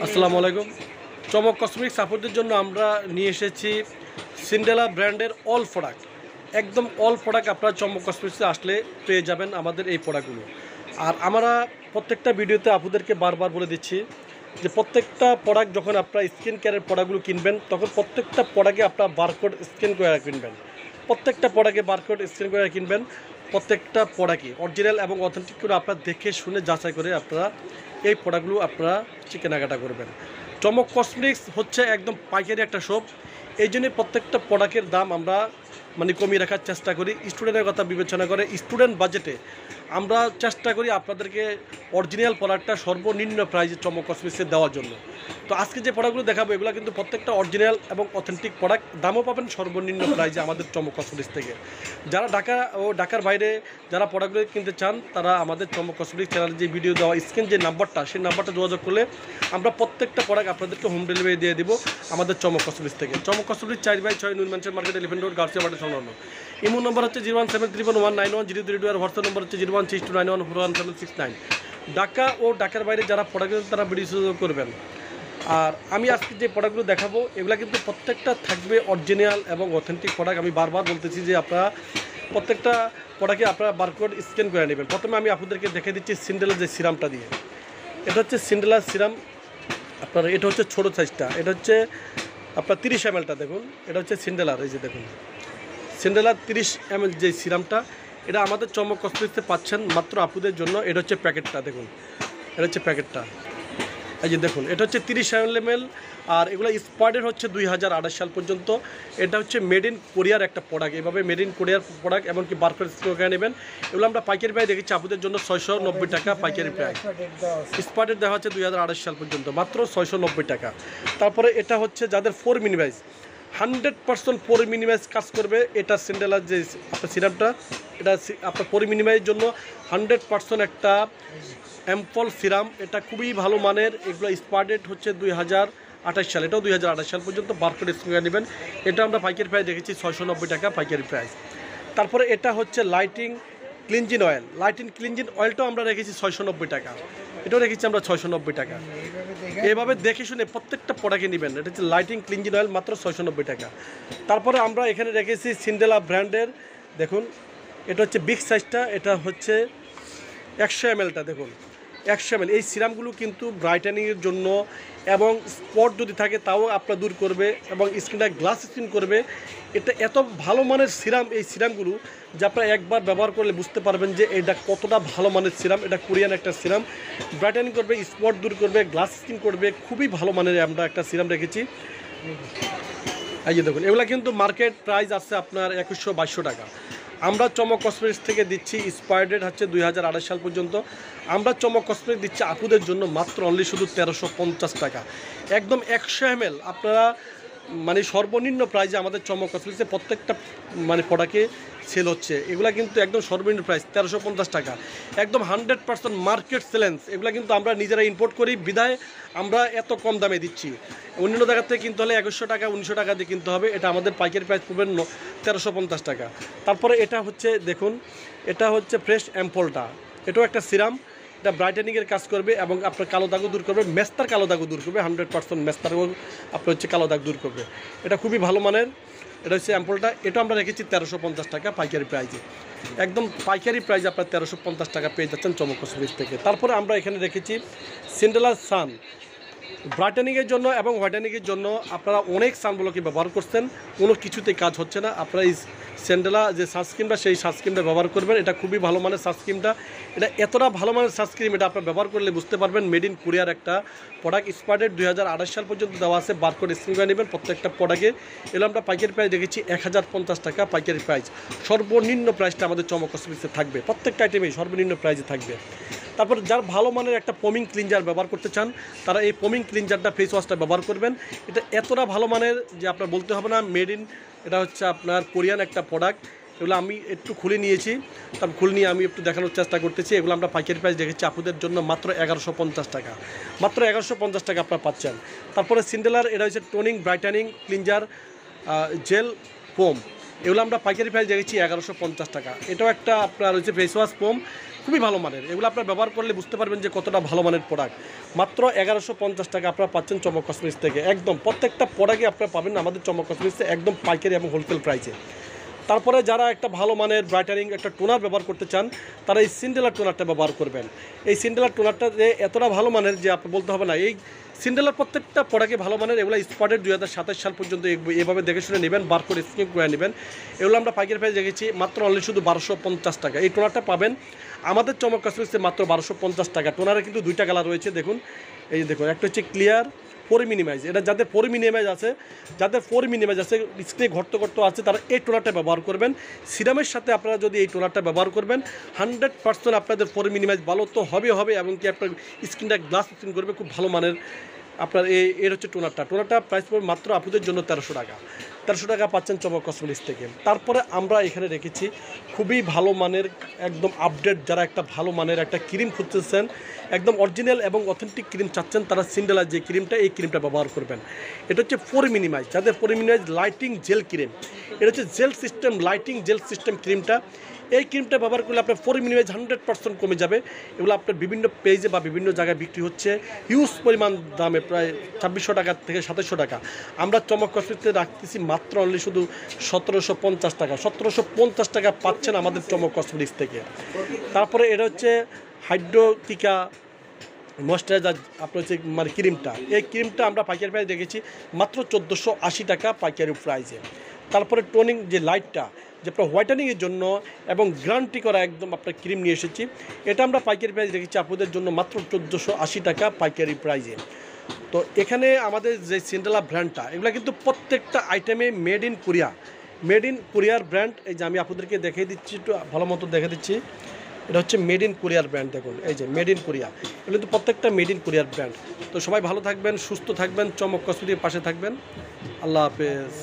আসসালামু আলাইকুম। চমক কসমেটিক্স আপুদের জন্য আমরা নিয়ে এসেছি সিন্ডেলা ব্র্যান্ডের অল প্রোডাক্ট। একদম অল প্রোডাক্ট আপনারা চমক কসমেটিক্সে আসলে পেয়ে যাবেন আমাদের এই প্রোডাক্টগুলো। আর আমরা প্রত্যেকটা ভিডিওতে আপুদেরকে বারবার বলে দিচ্ছি যে প্রত্যেকটা প্রোডাক্ট যখন আপনারা স্কিন কেয়ারের প্রোডাক্টগুলো কিনবেন তখন প্রত্যেকটা প্রোডাক্টে আপনারা বারকোড স্ক্যান করে কিনবেন। প্রত্যেকটা প্রোডাক্টে বারকোড স্ক্যান করে কিনবেন। প্রত্যেকটা প্রোডাক্টই অরিজিনাল এবং অথেন্টিক করে আপনারা দেখে শুনে যাচাই করে আপনারা এই প্রোডাক্টগুলো আপনারা কেনাকাটা করবেন। চমক কসমেটিক্স হচ্ছে একদম পাইকারি একটা শপ, এই জন্যই প্রত্যেকটা প্রোডাক্টের দাম আমরা কমিয়ে রাখার চেষ্টা করি। স্টুডেন্টের কথা বিবেচনা করে স্টুডেন্ট বাজেটে আমরা চেষ্টা করি আপনাদেরকে অরিজিনাল প্রোডাক্টটা সর্বনিম্ন প্রাইসে চমক কসমেটিক্সে দেওয়ার জন্য। তো আজকে যে প্রোডাক্টগুলো দেখাবো এগুলো কিন্তু প্রত্যেকটা অরিজিনাল এবং অথেন্টিক প্রোডাক্ট, দামও পাবেন সর্বনিম্ন প্রাইসে আমাদের চমক কসমেটিক্স থেকে। যারা ঢাকা ও ঢাকার বাইরে যারা প্রোডাক্টগুলো কিনতে চান তারা আমাদের চমক কসমেটিক্স চ্যানেলে যে ভিডিও দেওয়া স্ক্রিন যে নাম্বারটা, সেই নাম্বারটা যোগাযোগ করলে আমরা প্রত্যেকটা প্রোডাক্ট আপনাদেরকে হোম ডেলিভারি দিয়ে দিব আমাদের চমক কসমেটিক্স থেকে। চমক কসমেটিক্স 4/6 নুন mansion market, elephant road, Garcia market সংলগ্ন। ইমো নম্বর হচ্ছে 01731191032 আর হোয়াটসঅ্যাপ নম্বর হচ্ছে 01629141769। ঢাকা ও ঢাকার বাইরে যারা প্রোডাক্ট তারা ভিডিও করবেন। আর আমি আজকে যে প্রোডাক্টগুলো দেখাবো এগুলো কিন্তু প্রত্যেকটা থাকবে অরিজিনাল এবং অথেন্টিক প্রোডাক্ট। আমি বারবার বলতেছি যে আপনারা প্রত্যেকটা প্রোডাক্টে আপনারা বারকোড স্ক্যান করে নেবেন। প্রথমে আমি আপনাদেরকে দেখে দিচ্ছি সিন্ডেলার যে সিরামটা দিয়ে। এটা হচ্ছে সিন্ডেলার সিরাম আপনার, এটা হচ্ছে ছোটো সাইজটা, এটা হচ্ছে আপনার 30 ml দেখুন। এটা হচ্ছে সিন্ডেলার, এই যে দেখুন সিন্ডেলার 30 ml যে সিরামটা, এটা আমাদের চমক কসমেটিক্সে পাচ্ছেন মাত্র আপুদের জন্য। এটা হচ্ছে প্যাকেটটা দেখুন, এটা হচ্ছে প্যাকেটটা, এই যে দেখুন এটা হচ্ছে 30 ml। আর এগুলো এক্সপায়ার্ড হচ্ছে 2028 সাল পর্যন্ত। এটা হচ্ছে মেড ইন কোরিয়ার একটা প্রোডাক্ট, এভাবে মেড ইন কোরিয়ার প্রোডাক্ট, এমনকি বারকোড স্ক্যান নেবেন। এগুলো আমরা পাইকারি প্রাইস দেখেছি আপুদের জন্য 690 টাকা পাইকারি প্রাইস। এক্সপায়ার্ড দেওয়া হচ্ছে 2028 সাল পর্যন্ত, মাত্র 690 টাকা। তারপরে এটা হচ্ছে যাদের 4 মিনিমাইজ 100% 4 মিনিমাইজ কাজ করবে, এটা সিন্ডেলার যে আপনার সিরামটা, এটা আপনার 4 মিনিমাইজের জন্য 100% একটা অ্যাম্পল সিরাম। এটা খুবই ভালো মানের। এগুলো এক্সপায়ার হচ্ছে 2028 সাল, এটাও 2028 সাল পর্যন্ত বারকোড স্ক্যান নেবেন। এটা আমরা পাইকারি প্রাইস দেখেছি 690 টাকা পাইকারি প্রাইস। তারপরে এটা হচ্ছে lighting cleansing oil, lighting cleansing অয়েলটাও আমরা রেখেছি 690 টাকা, এটাও রেখেছি আমরা 690 টাকা। এভাবে দেখে শুনে প্রত্যেকটা প্রোডাক্টে নেবেন। এটা হচ্ছে লাইটিং ক্লিনজিং অয়েল, মাত্র 690 টাকা। তারপরে আমরা এখানে রেখেছি সিন্ডেলা ব্র্যান্ডের, দেখুন এটা হচ্ছে বিগ সাইজটা, এটা হচ্ছে 100 ml দেখুন 100 ml। এই সিরামগুলো কিন্তু ব্রাইটেনিংয়ের জন্য এবং স্পট যদি থাকে তাও আপনার দূর করবে এবং স্কিনটা গ্লাস স্কিন করবে। এটা এত ভালো মানের সিরাম, এই সিরামগুলো যে আপনারা একবার ব্যবহার করলে বুঝতে পারবেন যে এটা কতটা ভালো মানের সিরাম। এটা কোরিয়ান একটা সিরাম, ব্রাইটেনিং করবে, স্পট দূর করবে, গ্লাস স্কিন করবে। খুবই ভালো মানের আমরা একটা সিরাম রেখেছি। এই যে দেখুন এগুলো কিন্তু মার্কেট প্রাইস আছে আপনার 2100-2200 টাকা। আমরা চমক কসমেটিক্স থেকে দিচ্ছি এক্সপায়ার্ড ডেট হচ্ছে 2028 সাল পর্যন্ত। আমরা চমক কসমেটিক্স দিচ্ছি আপুদের জন্য মাত্র অনলি শুধু 1350 টাকা। একদম 100 ml আপনারা সর্বনিম্ন প্রাইসে আমাদের চমক কসমেটিক্সে প্রত্যেকটা প্রোডাক্টে সেল হচ্ছে। এগুলো কিন্তু একদম সর্বনিম্ন প্রাইস 1350 টাকা, একদম 100% মার্কেট সেলেন্স। এগুলো কিন্তু আমরা নিজেরা ইম্পোর্ট করি বিধায় আমরা এত কম দামে দিচ্ছি। অন্যান্য জায়গার থেকে কিনতে হলে 2100 টাকা 1900 টাকা দিয়ে কিনতে হবে। এটা আমাদের পাইকারি প্রাইস পড়বেন 1350 টাকা। তারপরে এটা হচ্ছে দেখুন, এটা হচ্ছে ফ্রেশ অ্যাম্পলটা, এটাও একটা সিরাম। এটা ব্রাইটেনিংয়ের কাজ করবে এবং আপনার কালো দাগও দূর করবে, মেস্তার কালো দাগও দূর করবে। 100% মেস্তারও আপনার হচ্ছে কালো দাগ দূর করবে। এটা খুবই ভালো মানের। এটা হচ্ছে অ্যাম্পলটা, এটা আমরা রেখেছি 1350 টাকা পাইকারি প্রাইজে। একদম পাইকারি প্রাইস আপনার 1350 টাকা পেয়ে যাচ্ছেন চমক কসমেটিক্স থেকে। তারপরে আমরা এখানে রেখেছি সিন্ডেলার সান, ব্রাইটেনিংয়ের জন্য এবং হোয়াইটেনিংয়ের জন্য। আপনারা অনেক সানব্লকই ব্যবহার করছেন, কোনো কিছুতেই কাজ হচ্ছে না। আপনারা এই সিন্ডেলা যে সানস্ক্রিনটা, সেই সানস্ক্রিনটা ব্যবহার করবেন। এটা খুবই ভালো মানের সানস্ক্রিনটা, এটা এতটা ভালো মানের সানস্ক্রিন, এটা আপনারা ব্যবহার করলে বুঝতে পারবেন মেড ইন কোরিয়ার একটা প্রোডাক্ট। এক্সপায়ার্ড ডেট 2028 সাল পর্যন্ত দেওয়া আছে, বারকোড স্ক্যান করে নেবেন প্রত্যেকটা প্রোডাক্টে। এগুলো আমরা পাইকারি প্রাইস দেখেছি 1050 টাকা পাইকারি প্রাইস। সর্বনিম্ন প্রাইসটা আমাদের চমক কসমেটিক্সে থাকবে, প্রত্যেকটা আইটেমেই সর্বনিম্ন প্রাইসে থাকবে। তারপর যার ভালো মানের একটা ফোমিং ক্লিনজার ব্যবহার করতে চান তারা এই ফোমিং ক্লিনজারটা, ফেস ওয়াশটা ব্যবহার করবেন। এটা এতটা ভালো মানের যে আপনার বলতে হবে না মেড ইন, এটা হচ্ছে আপনার কোরিয়ান একটা প্রোডাক্ট। এগুলো আমি একটু খুলে নিয়েছি, তারপর খুলে নিয়ে আমি একটু দেখানোর চেষ্টা করতেছি। এগুলো আমরা পাইকারি প্রাইস দেখেছি আপুদের জন্য মাত্র 1150 টাকা, মাত্র 1150 টাকা আপনারা পাচ্ছেন। তারপরে সিন্ডেলার, এটা হচ্ছে toning brightening cleanser gel foam, এগুলো আমরা পাইকারি প্রাইস দেখেছি 1150 টাকা। এটাও একটা আপনার হচ্ছে ফেস ওয়াশ ফোম, খুবই ভালো মানের। এগুলো আপনার ব্যবহার করলে বুঝতে পারবেন যে কতটা ভালো মানের প্রোডাক্ট। মাত্র 1150 টাকা আপনারা পাচ্ছেন চমক কসমেটিক্স থেকে। একদম প্রত্যেকটা প্রোডাক্টই আপনারা পাবেন আমাদের চমক কসমেটিক্সে একদম পাইকারি এবং হোলসেল প্রাইসে। তারপরে যারা একটা ভালো মানের ব্রাইটানিং একটা টোনার ব্যবহার করতে চান তারা এই সিন্ডেলার টোনারটা ব্যবহার করবেন। এই সিন্ডেলার টোনারটা যে এতটা ভালো মানের যে আপনি বলতে হবে না। এই সিন্ডেলার প্রত্যেকটা প্রোডাক্টই ভালো মানের। এগুলো স্পটেড 2027 সাল পর্যন্ত এভাবে দেখে শুনে নেবেন, বার করে স্কিন করে নেবেন। এগুলো আমরা পাইকারি প্রাইস দেখেছি মাত্র অনলি শুধু 1250 টাকা। এই টোনারটা পাবেন আমাদের চমক কসমেটিক্সে মাত্র 1250 টাকা। টোনারে কিন্তু দুইটা কালার রয়েছে, দেখুন এই যে দেখুন, একটা হচ্ছে ক্লিয়ার, পোর মিনিমাইজ। এটা যাদের পোর মিনিমাইজ আছে, স্কিনে ঘট্ট আছে, তারা এই টোনারটা ব্যবহার করবেন। সিরামের সাথে আপনারা যদি এই টোনারটা ব্যবহার করবেন 100% আপনাদের পোর মিনিমাইজ ভালো তো হবে এবং কি আপনার স্কিনটা গ্লাস স্কিন করবে, খুব ভালো মানের। আপনার এর হচ্ছে টোনারটা প্রাইস পড়বে মাত্র আপনাদের জন্য 1300 টাকা। 1300 টাকা পাচ্ছেন চমক কসমেটিক্স থেকে। তারপরে আমরা এখানে রেখেছি খুবই ভালো মানের একদম আপডেট, যারা একটা ভালো মানের একটা ক্রিম খুঁজতেছেন, একদম অরিজিনাল এবং অথেন্টিক ক্রিম চাচ্ছেন, তারা সিন্ডেলার যে ক্রিমটা, এই ক্রিমটা ব্যবহার করবেন। এটা হচ্ছে পোর মিনিমাইজ, যাদের pore minimise lighting gel cream. এটা হচ্ছে gel system, lighting gel system ক্রিমটা। এই ক্রিমটা ব্যবহার করলে আপনার পোর মিনিমাইজ 100% কমে যাবে। এগুলো আপনার বিভিন্ন পেজে বা বিভিন্ন জায়গায় বিক্রি হচ্ছে হিউজ পরিমাণ দামে, প্রায় 2600 টাকা থেকে 2700 টাকা। আমরা চমক কসমেটিক্সে রাখতেছি মাত্র অনলি শুধু 1750 টাকা। 1750 টাকা পাচ্ছেন আমাদের চমক কসমেটিক্স থেকে। তারপরে এটা হচ্ছে হাইড্রোটিকা ময়েশ্চারাইজার, আপনার হচ্ছে মানে ক্রিমটা। এই ক্রিমটা আমরা পাইকারি প্রাইস দেখেছি মাত্র 1480 টাকা পাইকারি প্রাইসে। তারপরে টোনিং যে লাইটটা, যে আপনার হোয়াইটেনিংয়ের জন্য এবং গ্যারান্টি করা একদম আপনার ক্রিম নিয়ে এসেছি, এটা আমরা পাইকারি প্রাইস রেখেছি আপনাদের জন্য মাত্র 1480 টাকা পাইকারি প্রাইসে। তো এখানে আমাদের যে সিন্ডেলা ব্র্যান্ডটা, এগুলো কিন্তু প্রত্যেকটা আইটেমে মেড ইন কোরিয়ার ব্র্যান্ড। এই যে আমি আপনাদেরকে দেখিয়ে দিচ্ছি, একটু ভালো মতো দেখে দিচ্ছি। এটা হচ্ছে মেড ইন কোরিয়ার ব্র্যান্ড, দেখুন এই যে মেড ইন কোরিয়া। এগুলো কিন্তু প্রত্যেকটা মেড ইন কোরিয়ার ব্র্যান্ড। তো সবাই ভালো থাকবেন, সুস্থ থাকবেন, চমক কসমেটিক্সের পাশে থাকবেন। আল্লাহ হাফেজ।